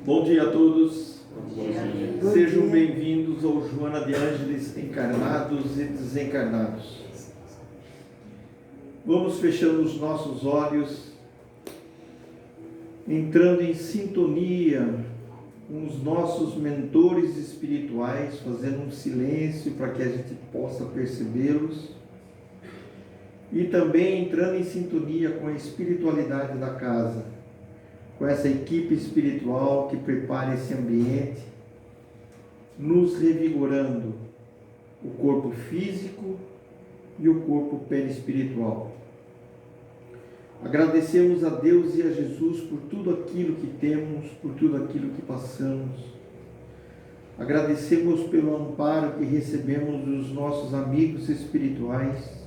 Bom dia a todos. Bom dia. Sejam bem-vindos ao Joana de Ângeles Encarnados e Desencarnados. Vamos fechando os nossos olhos, entrando em sintonia com os nossos mentores espirituais, fazendo um silêncio para que a gente possa percebê-los e também entrando em sintonia com a espiritualidade da casa, com essa equipe espiritual que prepara esse ambiente, nos revigorando o corpo físico e o corpo perispiritual. Agradecemos a Deus e a Jesus por tudo aquilo que temos, por tudo aquilo que passamos. Agradecemos pelo amparo que recebemos dos nossos amigos espirituais,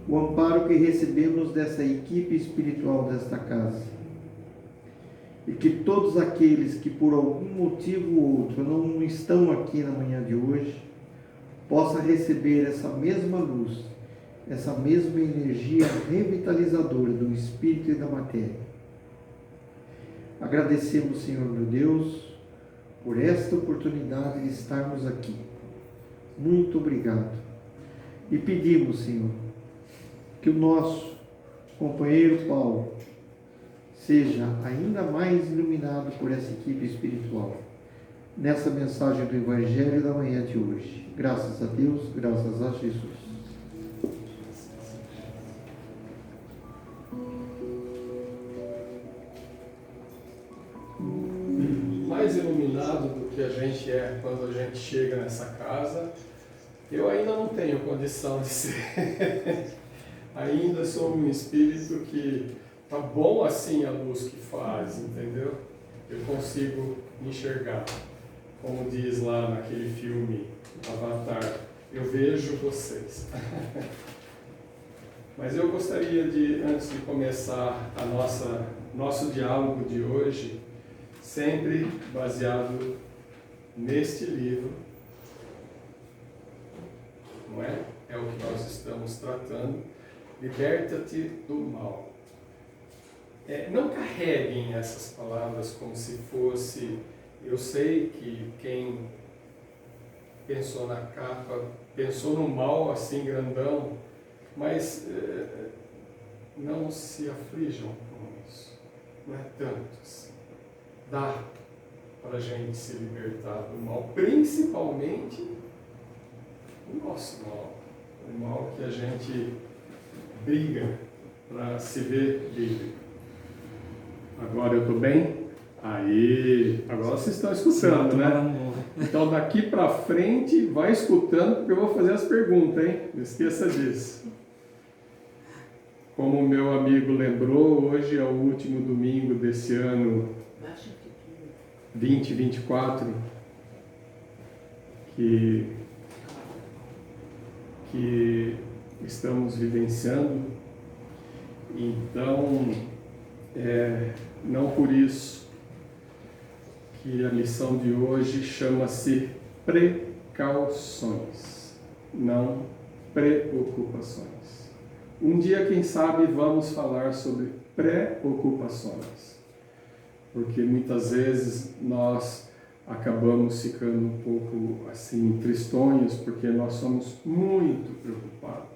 o amparo que recebemos dessa equipe espiritual desta casa. E que todos aqueles que por algum motivo ou outro não estão aqui na manhã de hoje, possam receber essa mesma luz, essa mesma energia revitalizadora do Espírito e da matéria. Agradecemos, Senhor meu Deus, por esta oportunidade de estarmos aqui. Muito obrigado. E pedimos, Senhor, que o nosso companheiro Paulo seja ainda mais iluminado por essa equipe espiritual, nessa mensagem do Evangelho da manhã de hoje. Graças a Deus, graças a Jesus. Mais iluminado do que a gente é quando a gente chega nessa casa, eu ainda não tenho condição de ser. Ainda sou um espírito que tá bom assim a luz que faz, entendeu? Eu consigo enxergar. Como diz lá naquele filme Avatar, eu vejo vocês. Mas eu gostaria de, antes de começar nosso diálogo de hoje, sempre baseado neste livro, não é? É o que nós estamos tratando. Liberta-te do mal. Não carreguem essas palavras como se fosse... Eu sei que quem pensou na capa, pensou no mal assim grandão, mas não se aflijam com isso. Não é tanto assim. Dá para a gente se libertar do mal, principalmente o nosso mal. O mal que a gente briga para se ver livre. Agora eu estou bem? Aí, agora vocês estão escutando, né? Então daqui para frente, vai escutando, porque eu vou fazer as perguntas, hein? Não esqueça disso. Como o meu amigo lembrou, hoje é o último domingo desse ano 2024, que estamos vivenciando. Então, não por isso que a lição de hoje chama-se precauções, não preocupações. Um dia, quem sabe, vamos falar sobre preocupações, porque muitas vezes nós acabamos ficando um pouco assim tristonhos, porque nós somos muito preocupados.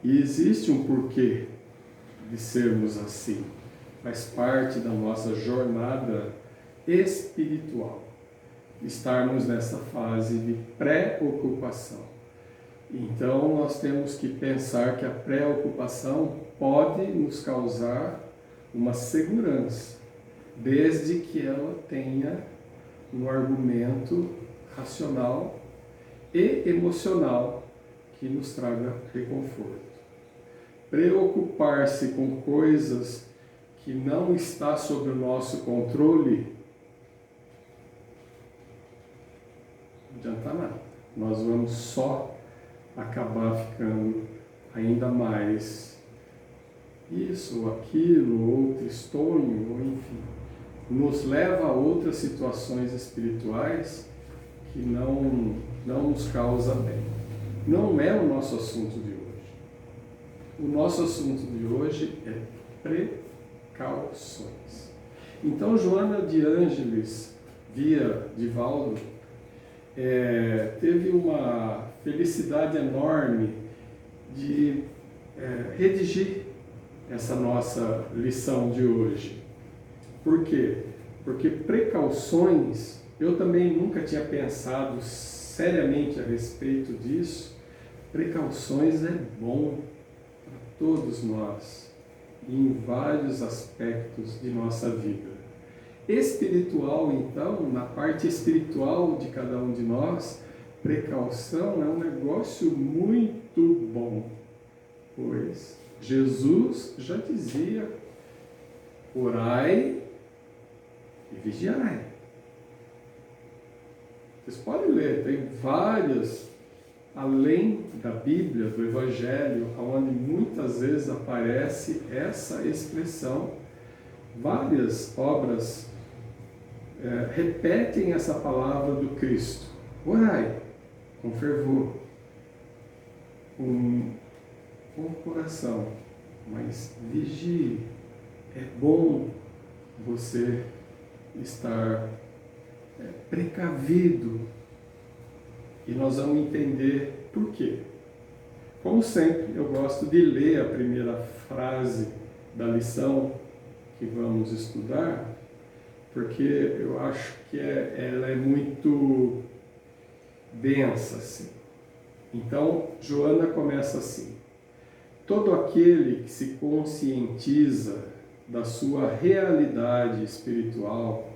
E existe um porquê de sermos assim. Faz parte da nossa jornada espiritual, estarmos nessa fase de preocupação. Então, nós temos que pensar que a preocupação pode nos causar uma segurança, desde que ela tenha um argumento racional e emocional que nos traga reconforto. Preocupar-se com coisas que não está sob o nosso controle, não adianta nada. Nós vamos só acabar ficando ainda mais isso, ou aquilo, ou tristonho, ou enfim. Nos leva a outras situações espirituais que não nos causa bem. Não é o nosso assunto de hoje. O nosso assunto de hoje é precauções. Então, Joana de Ângeles, via Divaldo, teve uma felicidade enorme de redigir essa nossa lição de hoje. Por quê? Porque precauções, eu também nunca tinha pensado seriamente a respeito disso. Precauções é bom para todos nós, em vários aspectos de nossa vida. Espiritual, então, na parte espiritual de cada um de nós, precaução é um negócio muito bom, pois Jesus já dizia: orai e vigiai. Vocês podem ler, tem várias, além da Bíblia, do Evangelho, onde muitas vezes aparece essa expressão. Várias obras repetem essa palavra do Cristo: orai com fervor, com coração, mas vigie. É bom você estar precavido, e nós vamos entender por quê. Como sempre, eu gosto de ler a primeira frase da lição que vamos estudar, porque eu acho que ela é muito densa, assim. Então, Joana começa assim: todo aquele que se conscientiza da sua realidade espiritual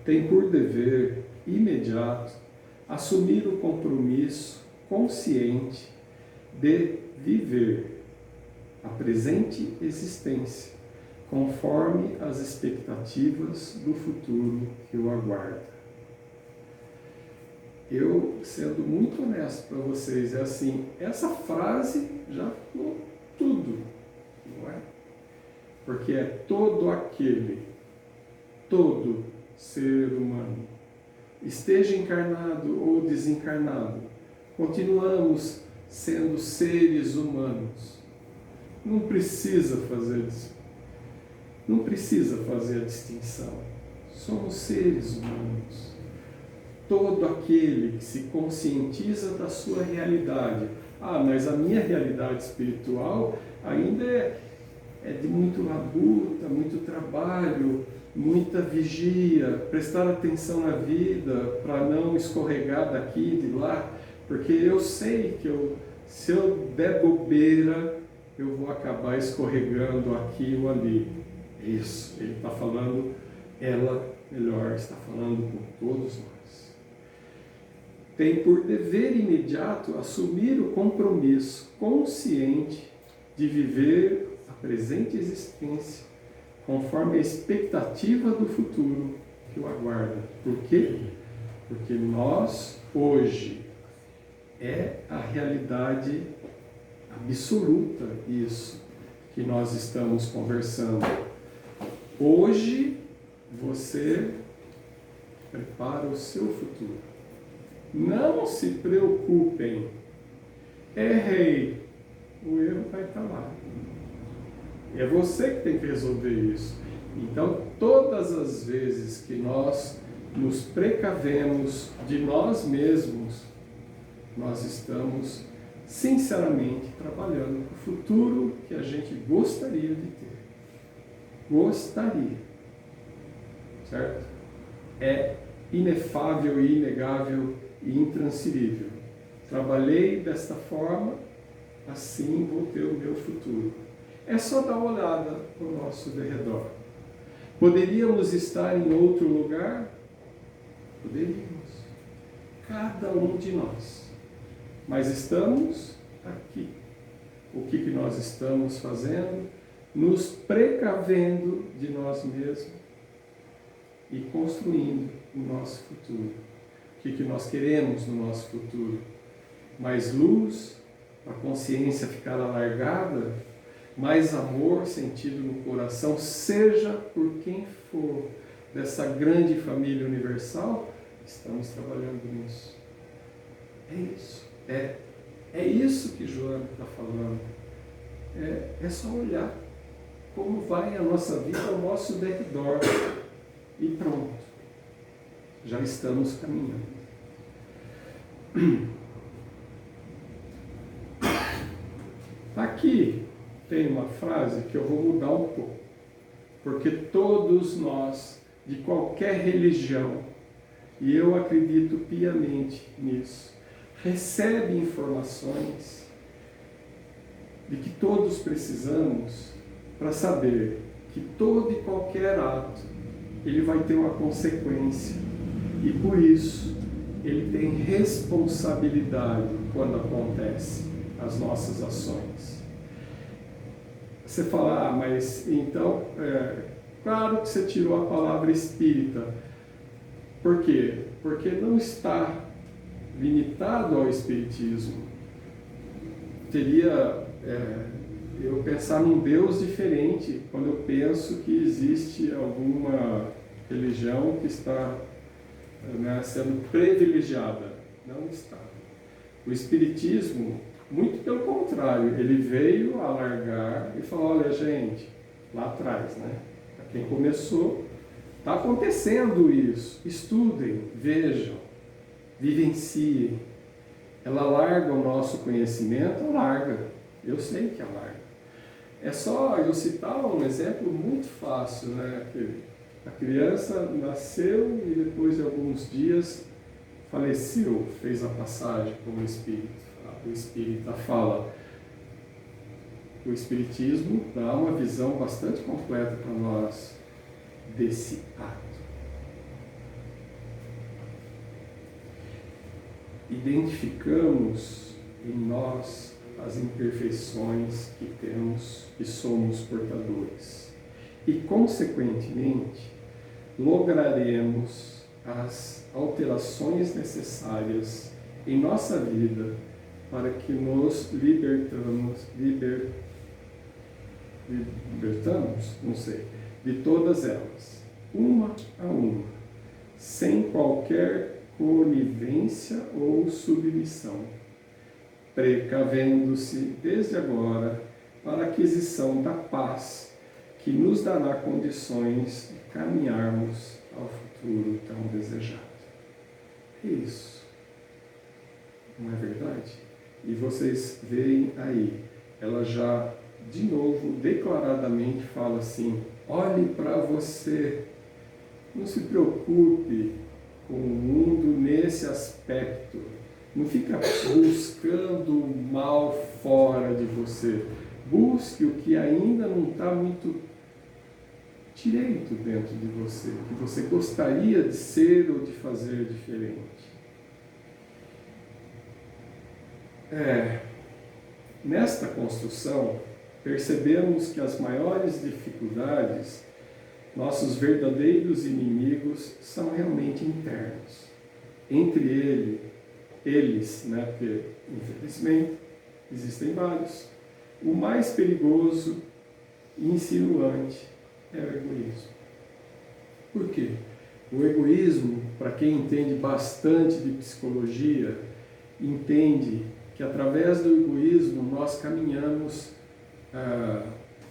tem por dever imediato assumir o compromisso consciente de viver a presente existência conforme as expectativas do futuro que o aguarda. Eu, sendo muito honesto para vocês, é assim, essa frase já falou tudo, não é? Porque é todo aquele, todo ser humano, esteja encarnado ou desencarnado, continuamos sendo seres humanos. Não precisa fazer a distinção. Somos seres humanos. Todo aquele que se conscientiza da sua realidade. Ah, mas a minha realidade espiritual ainda é de muito labuta, muito trabalho, muita vigia, prestar atenção na vida para não escorregar daqui e de lá, porque eu sei que se eu der bobeira, eu vou acabar escorregando aqui ou ali. Isso, ele está falando, ela, melhor, está falando com todos nós. Tem por dever imediato assumir o compromisso consciente de viver a presente existência conforme a expectativa do futuro que o aguarda. Por quê? Porque nós, hoje, é a realidade absoluta isso que nós estamos conversando. Hoje, você prepara o seu futuro. Não se preocupem. Errei. O erro vai estar lá. É você que tem que resolver isso. Então, todas as vezes que nós nos precavemos de nós mesmos, nós estamos sinceramente trabalhando para o futuro que a gente gostaria de ter. Gostaria. Certo? É inefável e inegável e intransferível. Trabalhei desta forma, assim vou ter o meu futuro. É só dar uma olhada no nosso derredor. Poderíamos estar em outro lugar? Poderíamos. Cada um de nós. Mas estamos aqui. O que nós estamos fazendo? Nos precavendo de nós mesmos e construindo o nosso futuro. O que nós queremos no nosso futuro? Mais luz, a consciência ficar alargada, mais amor sentido no coração, seja por quem for dessa grande família universal, estamos trabalhando nisso. É isso. É isso que Joana está falando. É só olhar. como vai a nossa vida ao nosso derredor. E pronto, já estamos caminhando. Aqui tem uma frase que eu vou mudar um pouco, porque todos nós, de qualquer religião, e eu acredito piamente nisso, recebem informações de que todos precisamos para saber que todo e qualquer ato ele vai ter uma consequência, e por isso ele tem responsabilidade quando acontece as nossas ações. Você fala, mas então, claro que você tirou a palavra espírita. Por quê? Porque não está limitado ao espiritismo. Teria eu pensar num Deus diferente quando eu penso que existe alguma religião que está sendo privilegiada. Não está. O espiritismo, muito pelo contrário, ele veio alargar e falou, olha gente, lá atrás, para quem começou, está acontecendo isso, estudem, vejam, vivenciem. Ela larga o nosso conhecimento, larga, eu sei que ela larga. É só eu citar um exemplo muito fácil, que a criança nasceu e depois de alguns dias faleceu, fez a passagem como espírito. O espírita fala, o espiritismo dá uma visão bastante completa para nós desse ato. Identificamos em nós as imperfeições que temos e somos portadores. E, consequentemente, lograremos as alterações necessárias em nossa vida para que nos libertamos, não sei, de todas elas, uma a uma, sem qualquer conivência ou submissão, precavendo-se desde agora para a aquisição da paz que nos dará condições de caminharmos ao futuro tão desejado. É isso. Não é verdade? E vocês veem aí, ela já, de novo, declaradamente fala assim, olhe para você, não se preocupe com o mundo nesse aspecto, não fica buscando o mal fora de você, busque o que ainda não está muito direito dentro de você, que você gostaria de ser ou de fazer diferente. Nesta construção, percebemos que as maiores dificuldades, nossos verdadeiros inimigos, são realmente internos. Entre eles, porque infelizmente existem vários, o mais perigoso e insinuante é o egoísmo. Por quê? O egoísmo, para quem entende bastante de psicologia, entende que através do egoísmo nós caminhamos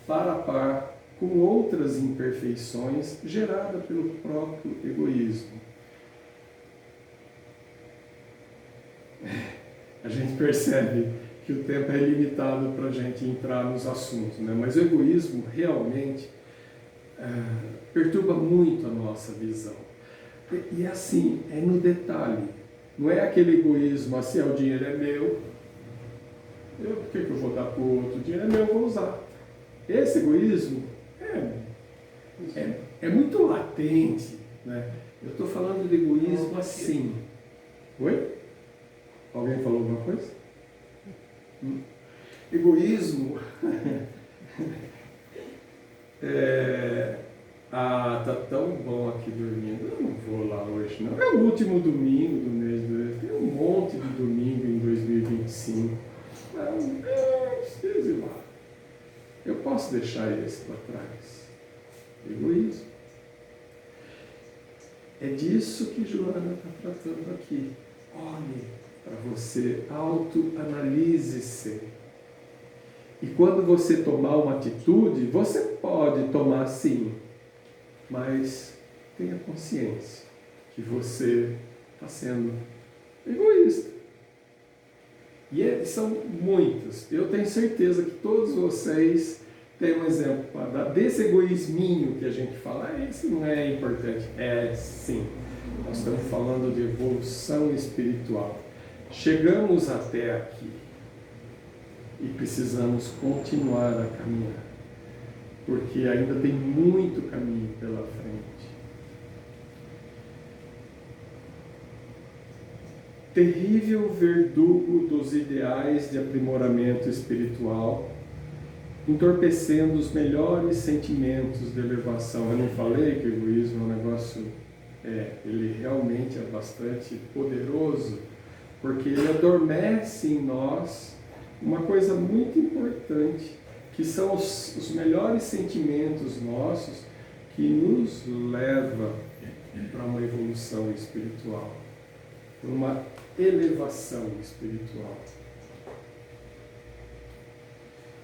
par a par com outras imperfeições geradas pelo próprio egoísmo. A gente percebe que o tempo é limitado para a gente entrar nos assuntos, mas o egoísmo realmente perturba muito a nossa visão. E assim, é no detalhe. Não é aquele egoísmo assim, o dinheiro é meu, por que eu vou dar para o outro? O dinheiro é meu, eu vou usar. Esse egoísmo é muito latente. Eu estou falando de egoísmo assim. Oi? Alguém falou alguma coisa? Egoísmo. Tá tão bom aqui dormindo. Eu não vou lá hoje, não. É o último domingo do mês. Tem um monte de domingo em 2025. Não precisa ir lá. Eu posso deixar esse para trás. Egoísmo. É disso que Joana está tratando aqui. Olhe para você, autoanalise-se. E quando você tomar uma atitude, você pode tomar sim, mas tenha consciência que você está sendo egoísta. E são muitas. Eu tenho certeza que todos vocês têm um exemplo para dar desse egoísminho que a gente fala. Isso não é importante. É sim. Nós estamos falando de evolução espiritual. Chegamos até aqui e precisamos continuar a caminhar, porque ainda tem muito caminho pela frente. Terrível verdugo dos ideais de aprimoramento espiritual, entorpecendo os melhores sentimentos de elevação. Eu não falei que o egoísmo é um negócio, ele realmente é bastante poderoso, porque ele adormece em nós uma coisa muito importante, que são os melhores sentimentos nossos que nos leva para uma evolução espiritual, para uma elevação espiritual.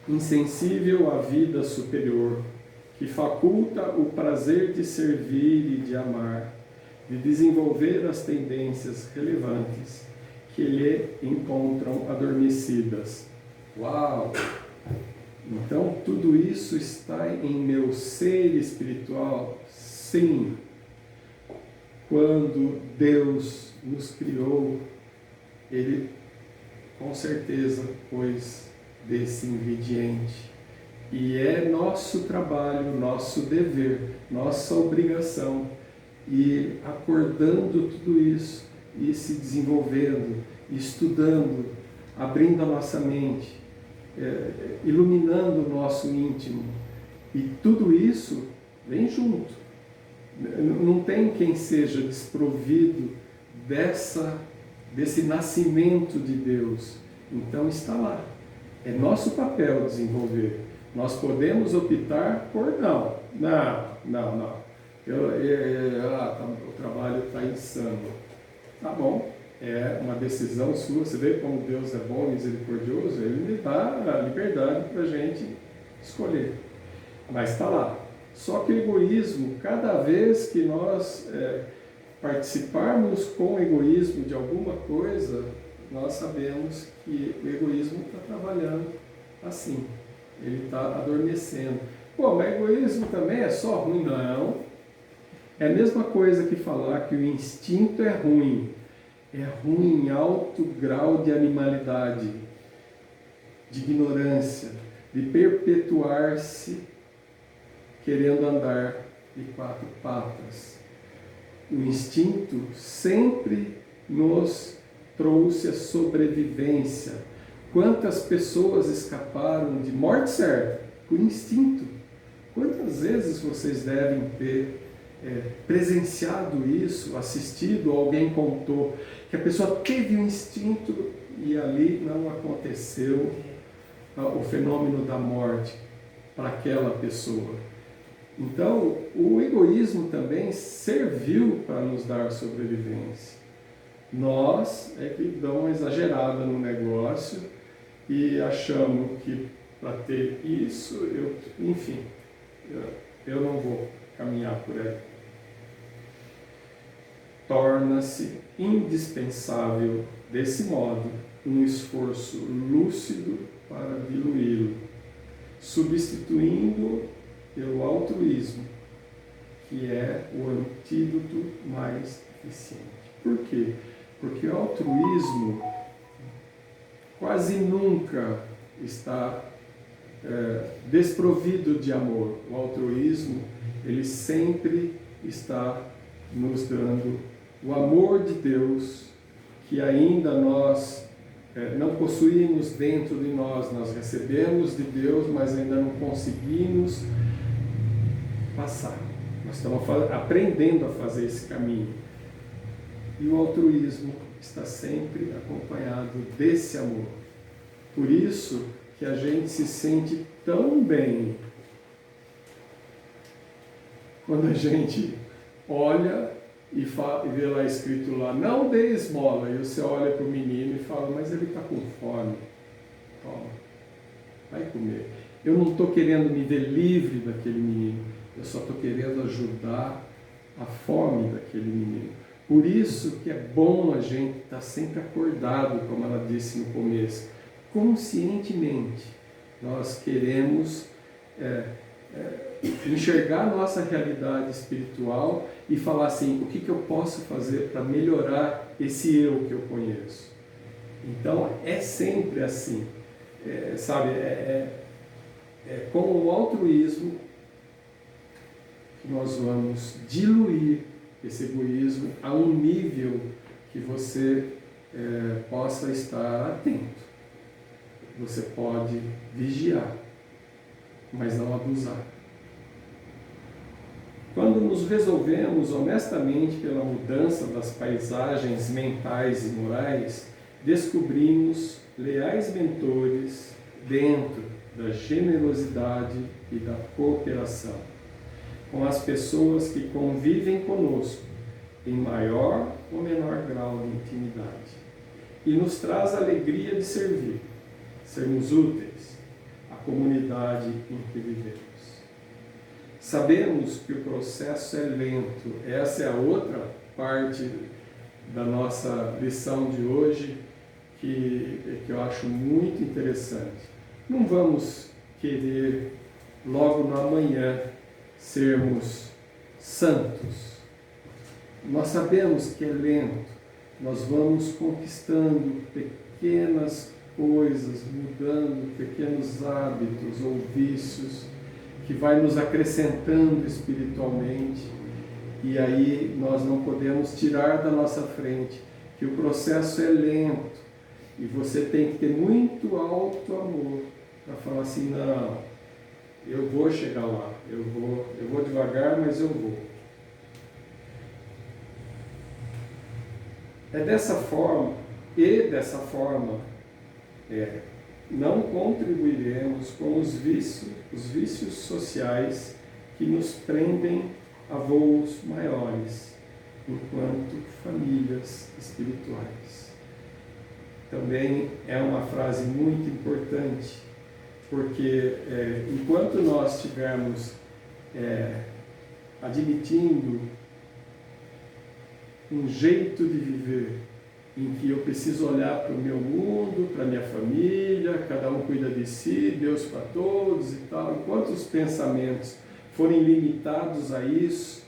Insensível à vida superior, que faculta o prazer de servir e de amar, de desenvolver as tendências relevantes que lhe encontram adormecidas. Uau! Então, tudo isso está em meu ser espiritual? Sim. Quando Deus nos criou, Ele com certeza pôs desse ingrediente. E é nosso trabalho, nosso dever, nossa obrigação ir acordando tudo isso e se desenvolvendo, estudando, abrindo a nossa mente, iluminando o nosso íntimo. E tudo isso vem junto. Não tem quem seja desprovido desse nascimento de Deus. Então está lá. É nosso papel desenvolver. Nós podemos optar por não. O trabalho está insano. Tá bom, é uma decisão sua. Você vê como Deus é bom e misericordioso? Ele dá a liberdade para a gente escolher. Mas está lá. Só que o egoísmo, cada vez que nós participarmos com o egoísmo de alguma coisa, nós sabemos que o egoísmo está trabalhando assim. Ele está adormecendo. Pô, mas egoísmo também é só ruim? Não. É a mesma coisa que falar que o instinto é ruim. É ruim em alto grau de animalidade, de ignorância, de perpetuar-se querendo andar de quatro patas. O instinto sempre nos trouxe a sobrevivência. Quantas pessoas escaparam de morte certa por instinto? Quantas vezes vocês devem ter presenciado isso, assistido, alguém contou que a pessoa teve um instinto e ali não aconteceu o fenômeno da morte para aquela pessoa. Então, o egoísmo também serviu para nos dar sobrevivência. Nós é que damos uma exagerada no negócio e achamos que para ter isso, eu não vou caminhar por aí. Torna-se indispensável, desse modo, um esforço lúcido para diluí-lo, substituindo pelo altruísmo, que é o antídoto mais eficiente. Por quê? Porque o altruísmo quase nunca está desprovido de amor. O altruísmo, ele sempre está nos dando o amor de Deus, que ainda nós não possuímos dentro de nós. Nós recebemos de Deus, mas ainda não conseguimos passar. Nós estamos aprendendo a fazer esse caminho. E o altruísmo está sempre acompanhado desse amor. Por isso que a gente se sente tão bem quando a gente olha e vê lá escrito lá, não dê esmola, e você olha para o menino e fala, mas ele está com fome. Toma. vai comer. Eu não estou querendo me ver livre daquele menino, eu só estou querendo ajudar a fome daquele menino. Por isso que é bom a gente estar sempre acordado, como ela disse no começo, conscientemente. Nós queremos enxergar a nossa realidade espiritual e falar assim, o que eu posso fazer para melhorar esse eu que eu conheço? Então, é sempre assim, sabe? Com o altruísmo que nós vamos diluir esse egoísmo a um nível que você possa estar atento. Você pode vigiar, mas não abusar. Quando nos resolvemos honestamente pela mudança das paisagens mentais e morais, descobrimos leais mentores dentro da generosidade e da cooperação, com as pessoas que convivem conosco, em maior ou menor grau de intimidade, e nos traz a alegria de servir, sermos úteis à comunidade em que vivemos. Sabemos que o processo é lento, essa é a outra parte da nossa lição de hoje, que eu acho muito interessante. Não vamos querer logo no amanhã sermos santos. Nós sabemos que é lento, nós vamos conquistando pequenas coisas, mudando pequenos hábitos ou vícios, que vai nos acrescentando espiritualmente, e aí nós não podemos tirar da nossa frente que o processo é lento, e você tem que ter muito alto amor para falar assim, não, eu vou chegar lá, eu vou devagar, mas eu vou. É dessa forma, não contribuiremos com os vícios sociais que nos prendem a voos maiores, enquanto famílias espirituais. Também é uma frase muito importante, porque enquanto nós estivermos admitindo um jeito de viver em que eu preciso olhar para o meu mundo, para a minha família, cada um cuida de si, Deus para todos e tal, enquanto os pensamentos forem limitados a isso,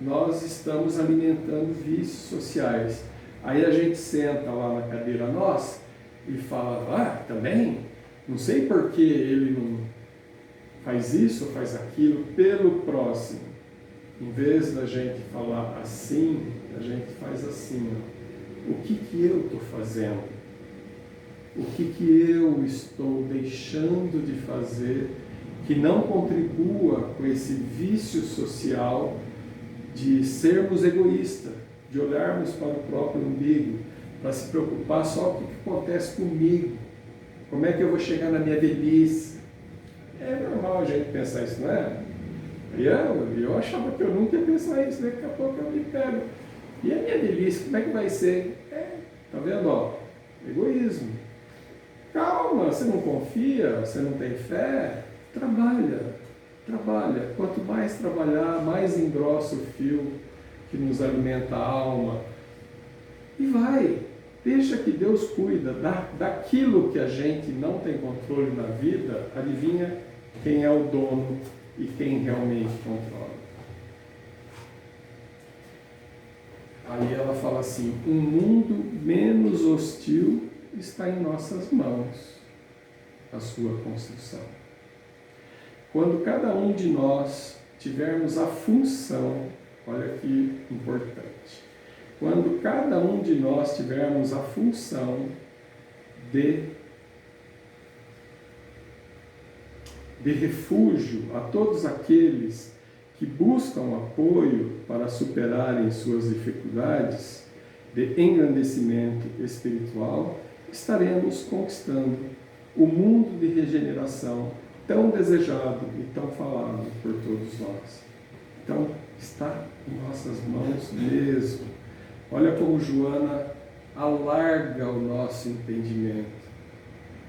nós estamos alimentando vícios sociais. Aí a gente senta lá na cadeira nossa e fala, também, não sei por que ele não faz isso ou faz aquilo pelo próximo. Em vez da gente falar assim, a gente faz assim, o que eu estou fazendo? O que eu estou deixando de fazer que não contribua com esse vício social de sermos egoístas, de olharmos para o próprio umbigo, para se preocupar só com o que acontece comigo, como é que eu vou chegar na minha velhice? É normal a gente pensar isso, não é? Eu achava que eu nunca ia pensar isso, daqui a pouco eu me pego. E a minha velhice, como é que vai ser? Tá vendo? Egoísmo. Calma, você não confia, você não tem fé? Trabalha. Quanto mais trabalhar, mais engrossa o fio que nos alimenta a alma. E vai. Deixa que Deus cuida daquilo que a gente não tem controle na vida. Adivinha quem é o dono e quem realmente controla. Aí ela fala assim, um mundo menos hostil está em nossas mãos, a sua construção. Quando cada um de nós tivermos a função, olha que importante, quando cada um de nós tivermos a função de refúgio a todos aqueles que buscam apoio para superarem suas dificuldades, de engrandecimento espiritual, estaremos conquistando o mundo de regeneração tão desejado e tão falado por todos nós. Então, está em nossas mãos mesmo. Olha como Joana alarga o nosso entendimento.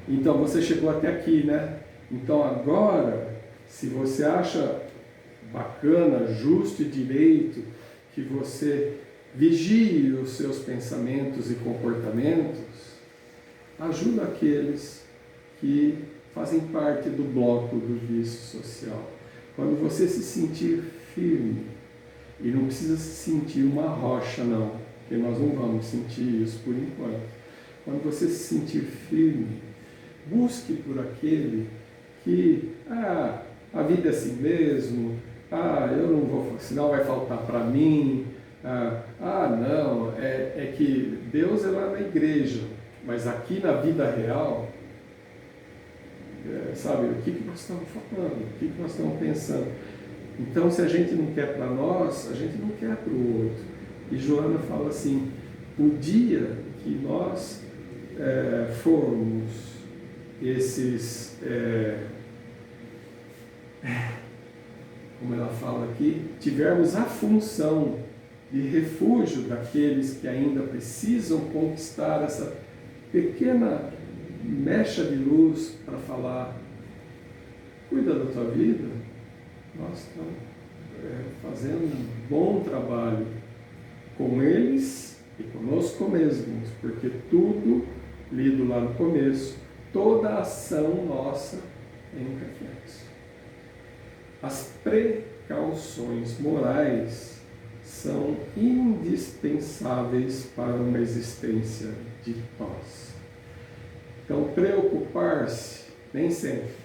Então você chegou até aqui, né? Então agora, se você acha bacana, justo e direito que você vigie os seus pensamentos e comportamentos, ajuda aqueles que fazem parte do bloco do vício social. Quando você se sentir firme, e não precisa se sentir uma rocha não, porque nós não vamos sentir isso por enquanto. Quando você se sentir firme, busque por aquele que, a vida é assim mesmo, eu não vou, senão vai faltar para mim, não, é que Deus é lá na igreja, mas aqui na vida real, sabe, o que nós estamos falando, o que nós estamos pensando. Então, se a gente não quer para nós, a gente não quer para o outro. E Joana fala assim, o dia que nós formos esses, como ela fala aqui, tivermos a função de refúgio daqueles que ainda precisam conquistar essa pequena mecha de luz para falar, cuida da tua vida, nós estamos fazendo um bom trabalho com eles e conosco mesmos, porque tudo, lido lá no começo, toda ação nossa é um reflexo. As precauções morais são indispensáveis para uma existência de paz. Então, preocupar-se, nem sempre.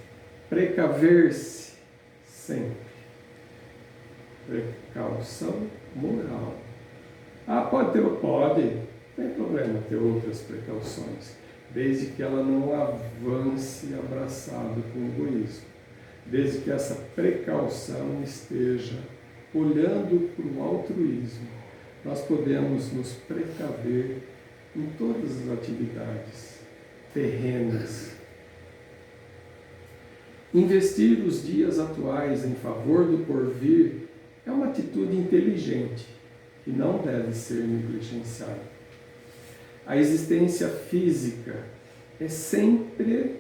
Precaver-se, sempre. Precaução moral. Pode ter, pode. Não tem problema ter outras precauções, desde que ela não avance abraçado com o egoísmo. Desde que essa precaução esteja olhando para o altruísmo. Nós podemos nos precaver em todas as atividades terrenas. Investir os dias atuais em favor do porvir é uma atitude inteligente que não deve ser negligenciada. A existência física é sempre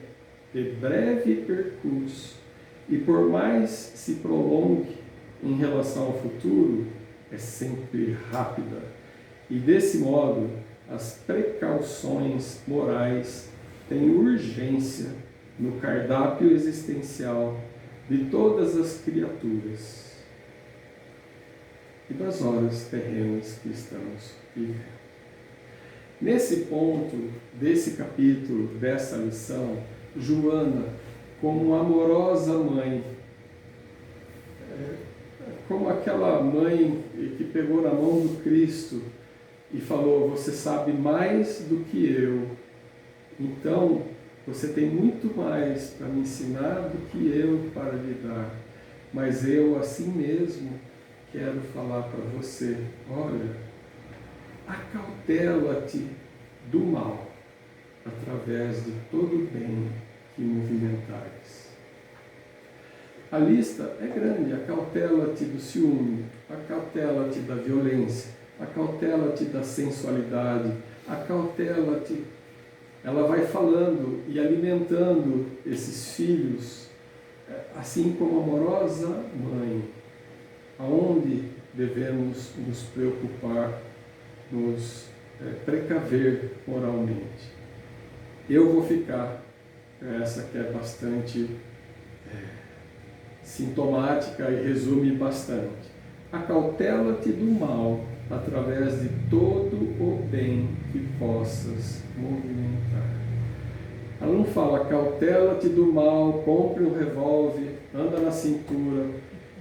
de breve percurso e por mais se prolongue em relação ao futuro, é sempre rápida. E desse modo, as precauções morais têm urgência no cardápio existencial de todas as criaturas e das horas terrenas que estamos vivendo. Nesse ponto desse capítulo, dessa lição, Joana, como amorosa mãe, como aquela mãe que pegou na mão do Cristo e falou, você sabe mais do que eu, então você tem muito mais para me ensinar do que eu para lhe dar, mas eu assim mesmo quero falar para você, olha, acautela-te do mal através de todo o bem que movimentares. A lista é grande, acautela-te do ciúme, acautela-te da violência, acautela-te da sensualidade, acautela-te. Ela vai falando e alimentando esses filhos, assim como amorosa mãe, aonde devemos nos preocupar, nos precaver moralmente. Eu vou ficar, essa que é bastante sintomática e resume bastante. Acautela-te do mal através de todo o bem que possas movimentar. Ela não fala, cautela-te do mal, compre um revólver, anda na cintura,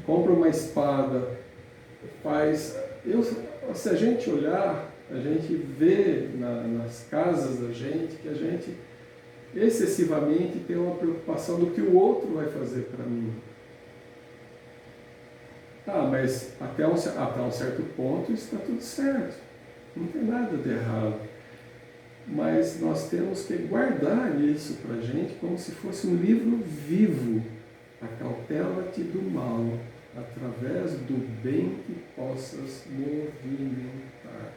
compra uma espada, se a gente olhar, a gente vê nas casas da gente que a gente excessivamente tem uma preocupação do que o outro vai fazer para mim. Mas até um certo ponto está tudo certo, não tem nada de errado. Mas nós temos que guardar isso para a gente como se fosse um livro vivo. Acautela-te do mal, através do bem que possas movimentar.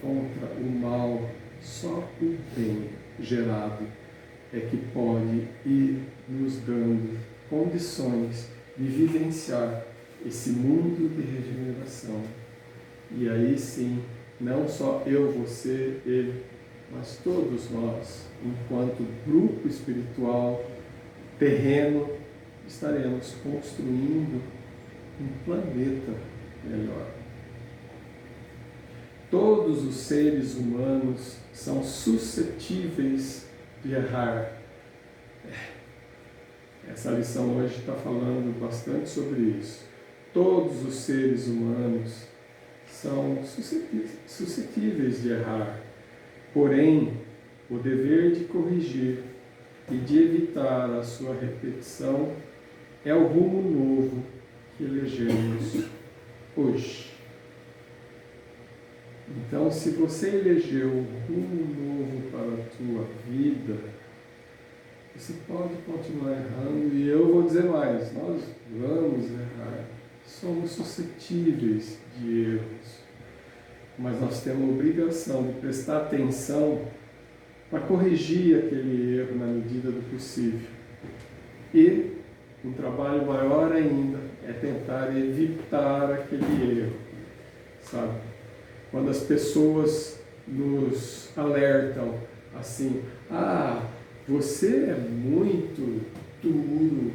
Contra o mal, só o bem gerado é que pode ir nos dando condições de vivenciar esse mundo de regeneração. E aí sim, não só eu, você, ele, mas todos nós, enquanto grupo espiritual, terreno, estaremos construindo um planeta melhor. Todos os seres humanos são suscetíveis de errar. Essa lição hoje está falando bastante sobre isso. Todos os seres humanos são suscetíveis de errar. Porém, o dever de corrigir e de evitar a sua repetição é o rumo novo que elegemos hoje. Então, se você elegeu um rumo novo para a tua vida, você pode continuar errando, e eu vou dizer mais, nós vamos errar, somos suscetíveis de erros, mas nós temos a obrigação de prestar atenção para corrigir aquele erro na medida do possível. E um trabalho maior ainda é tentar evitar aquele erro, sabe? Quando as pessoas nos alertam assim, você é muito duro,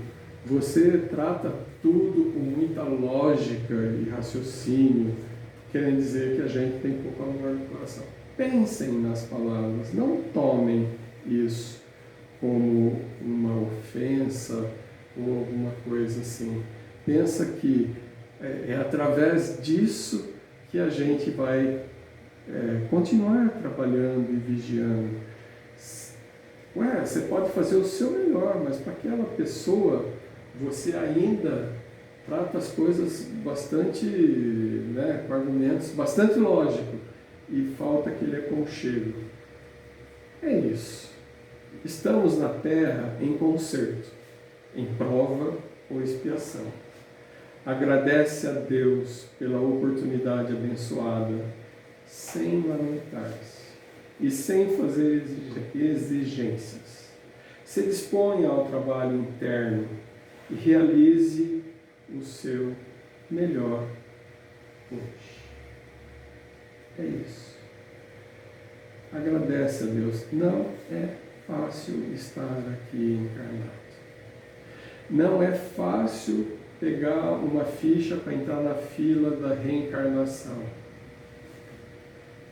você trata tudo com muita lógica e raciocínio, querendo dizer que a gente tem pouco amor no coração. Pensem nas palavras, não tomem isso como uma ofensa ou alguma coisa assim. Pensa que é através disso que a gente vai continuar trabalhando e vigiando. Você pode fazer o seu melhor, mas para aquela pessoa você ainda trata as coisas bastante, com argumentos bastante lógicos, e falta aquele aconchego. É isso. Estamos na Terra em conserto, em prova ou expiação. Agradece a Deus pela oportunidade abençoada, sem lamentar-se e sem fazer exigências. Se disponha ao trabalho interno e realize o seu melhor hoje. É isso. Agradece a Deus. Não é fácil estar aqui encarnado. Não é fácil pegar uma ficha para entrar na fila da reencarnação.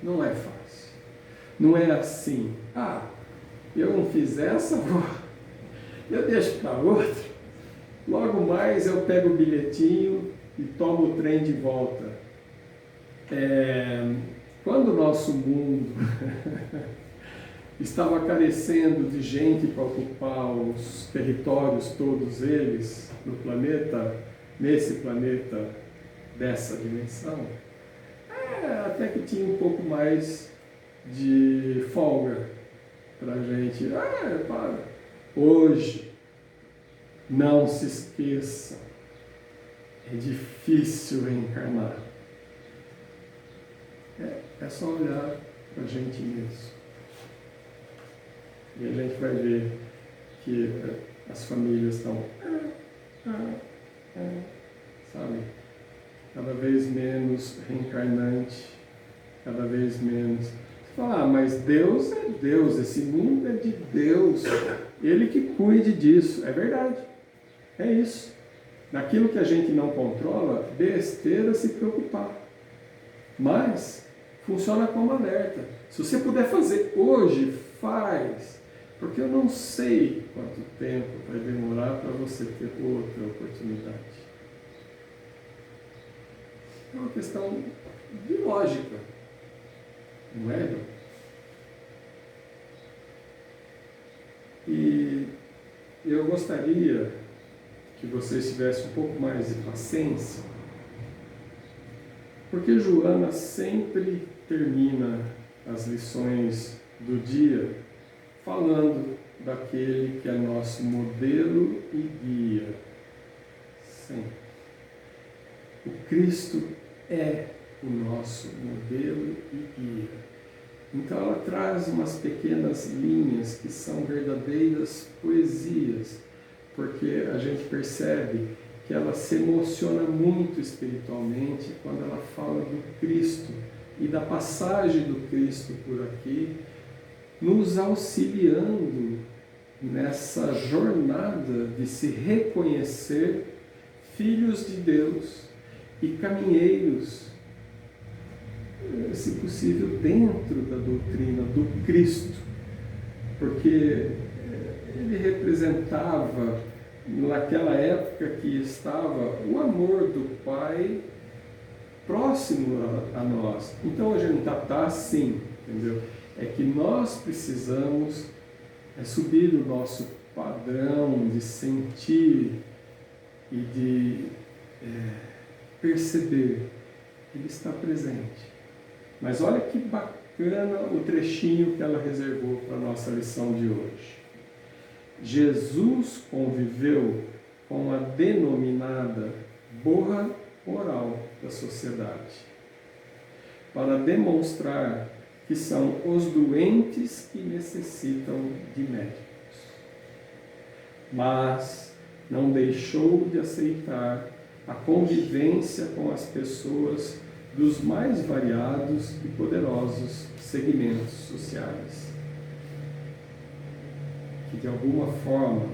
Não é fácil. Não é assim, eu não fiz essa, eu deixo para outra. Logo mais eu pego o bilhetinho e tomo o trem de volta. Quando o nosso mundo estava carecendo de gente para ocupar os territórios, todos eles, no planeta, nesse planeta dessa dimensão, até que tinha um pouco mais de folga para a gente. Hoje, não se esqueça, é difícil reencarnar. É só olhar para a gente mesmo. E a gente vai ver que as famílias estão, sabe, cada vez menos reencarnante, cada vez menos. Você fala, mas Deus é Deus, esse mundo é de Deus, Ele que cuide disso. É verdade, é isso. Naquilo que a gente não controla, besteira se preocupar. Mas funciona como alerta. Se você puder fazer hoje, faz. Porque eu não sei quanto tempo vai demorar para você ter outra oportunidade. É uma questão de lógica, não é? E eu gostaria que vocês tivessem um pouco mais de paciência, porque Joana sempre termina as lições do dia falando daquele que é nosso modelo e guia. Sempre. O Cristo é o nosso modelo e guia. Então ela traz umas pequenas linhas que são verdadeiras poesias, porque a gente percebe que ela se emociona muito espiritualmente quando ela fala do Cristo e da passagem do Cristo por aqui, nos auxiliando nessa jornada de se reconhecer filhos de Deus e caminheiros, se possível, dentro da doutrina do Cristo, porque ele representava, naquela época que estava, o amor do Pai próximo a nós. Então a gente está assim, entendeu? É que nós precisamos subir o nosso padrão de sentir e de perceber que Ele está presente. Mas olha que bacana o trechinho que ela reservou para a nossa lição de hoje. Jesus conviveu com a denominada borra moral da sociedade, para demonstrar que são os doentes que necessitam de médicos. Mas não deixou de aceitar a convivência com as pessoas dos mais variados e poderosos segmentos sociais, que de alguma forma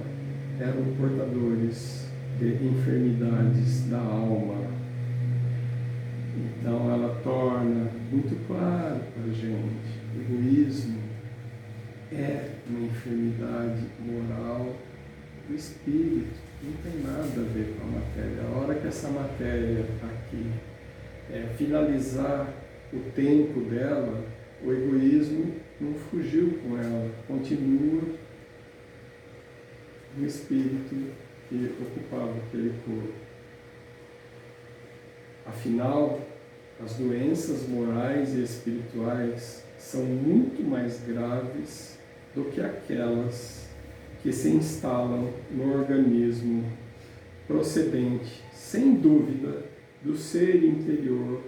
eram portadores de enfermidades da alma. Então ela torna muito claro para a gente: o egoísmo é uma enfermidade moral do espírito, não tem nada a ver com a matéria. A hora que essa matéria aqui finalizar o tempo dela, o egoísmo não fugiu com ela, continua no espírito que ocupava aquele corpo. Afinal, as doenças morais e espirituais são muito mais graves do que aquelas que se instalam no organismo procedente, sem dúvida, do ser interior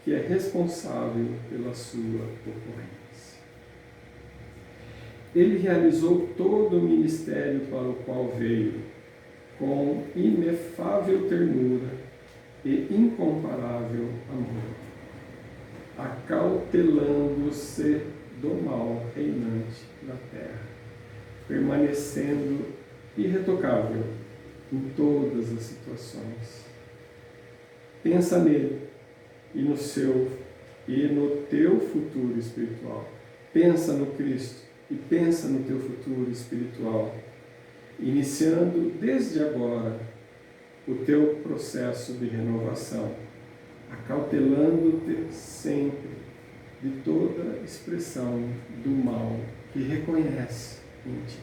que é responsável pela sua ocorrência. Ele realizou todo o ministério para o qual veio, com inefável ternura e incomparável amor, acautelando-se do mal reinante na terra, permanecendo irretocável em todas as situações. Pensa nele e no teu futuro espiritual. Pensa no Cristo e pensa no teu futuro espiritual, iniciando desde agora o teu processo de renovação, acautelando-te sempre de toda expressão do mal que reconhece em ti.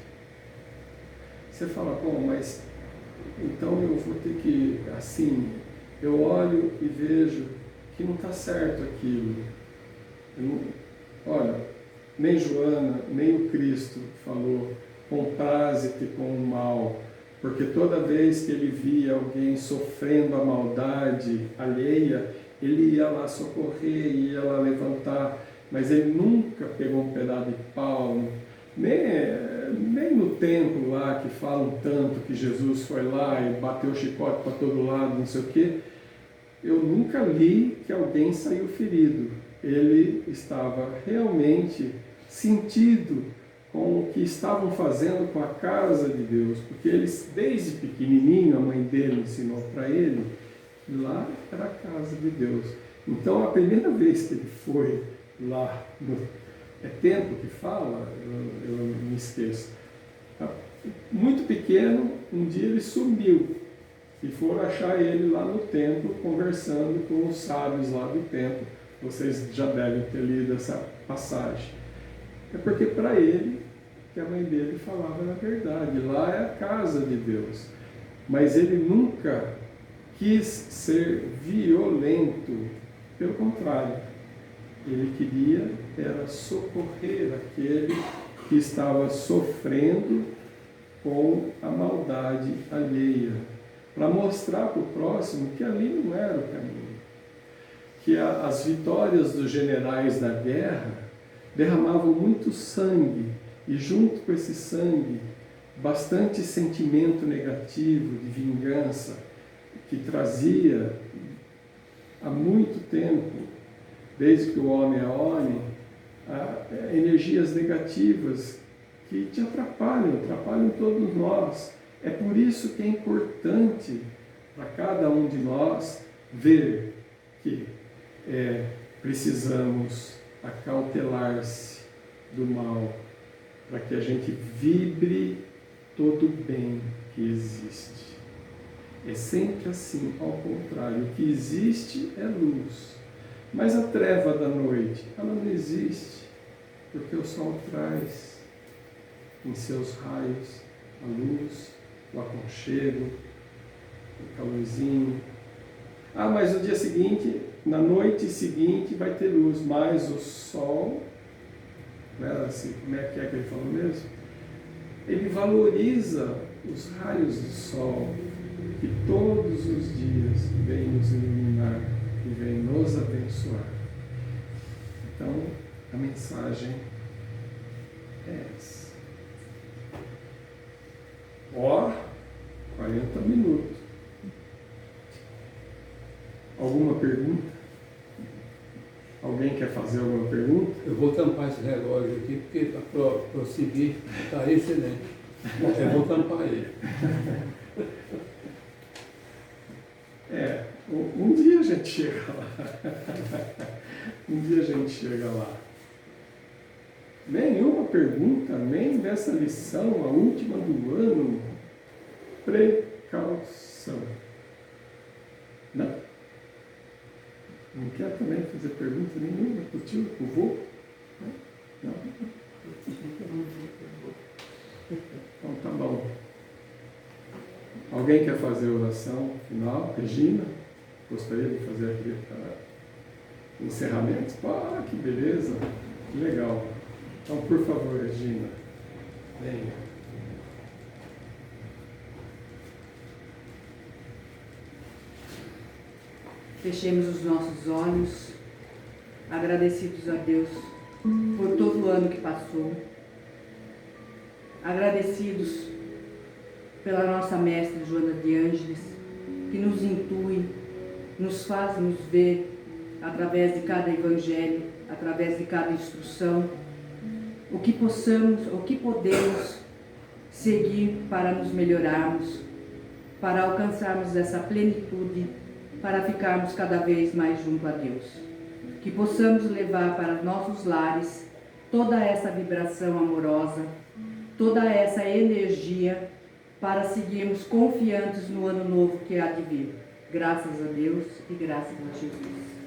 Você fala: bom, mas então eu vou ter que, assim, eu olho e vejo que não está certo aquilo. Olha, nem Joana, nem o Cristo falou: compraze-te com o mal, porque toda vez que ele via alguém sofrendo a maldade alheia, ele ia lá socorrer, ia lá levantar, mas ele nunca pegou um pedaço de pau, nem no templo lá que falam tanto que Jesus foi lá e bateu o chicote para todo lado, não sei o quê. Eu nunca li que alguém saiu ferido. Ele estava realmente sentido com o que estavam fazendo com a casa de Deus, porque eles, desde pequenininho, a mãe dele ensinou para ele que lá era a casa de Deus. Então, a primeira vez que ele foi lá, é tempo que fala, eu me esqueço, muito pequeno, um dia ele sumiu e foram achar ele lá no templo, conversando com os sábios lá do templo. Vocês já devem ter lido essa passagem. É porque para ele, que a mãe dele falava na verdade, lá é a casa de Deus. Mas ele nunca quis ser violento, pelo contrário, ele queria era socorrer aquele que estava sofrendo com a maldade alheia, para mostrar para o próximo que ali não era o caminho, que as vitórias dos generais da guerra derramavam muito sangue, e junto com esse sangue, bastante sentimento negativo, de vingança, que trazia há muito tempo, desde que o homem é homem, energias negativas que te atrapalham todos nós. É por isso que é importante para cada um de nós ver que precisamos acautelar-se do mal, para que a gente vibre todo o bem que existe. É sempre assim, ao contrário, o que existe é luz. Mas a treva da noite, ela não existe, porque o sol traz em seus raios a luz, o aconchego, o calorzinho. Mas no dia seguinte, na noite seguinte, vai ter luz, mas o sol, né, assim, como é que ele falou mesmo? Ele valoriza os raios do sol, que todos os dias vem nos iluminar e vem nos abençoar. Então, a mensagem é essa. 40 minutos. Alguma pergunta? Alguém quer fazer alguma pergunta? Eu vou tampar esse relógio aqui, porque para prosseguir está excelente. Eu vou tampar ele. Um dia a gente chega lá. Um dia a gente chega lá. Nenhuma pergunta, nem dessa lição, a última do ano. Precaução. Não. Não quer também fazer pergunta nenhuma para o tio, para o vô? Não. Então tá bom. Alguém quer fazer a oração final? Regina? Gostaria de fazer aqui encerramento? Que beleza! Que legal. Então, por favor, Regina, venha. Fechemos os nossos olhos, agradecidos a Deus por todo o ano que passou, agradecidos pela nossa mestra Joana de Ângeles, que nos intui, nos faz nos ver através de cada evangelho, através de cada instrução, o que podemos seguir para nos melhorarmos, para alcançarmos essa plenitude, para ficarmos cada vez mais junto a Deus. Que possamos levar para nossos lares toda essa vibração amorosa, toda essa energia, para seguirmos confiantes no ano novo que há de vir. Graças a Deus e graças a Jesus.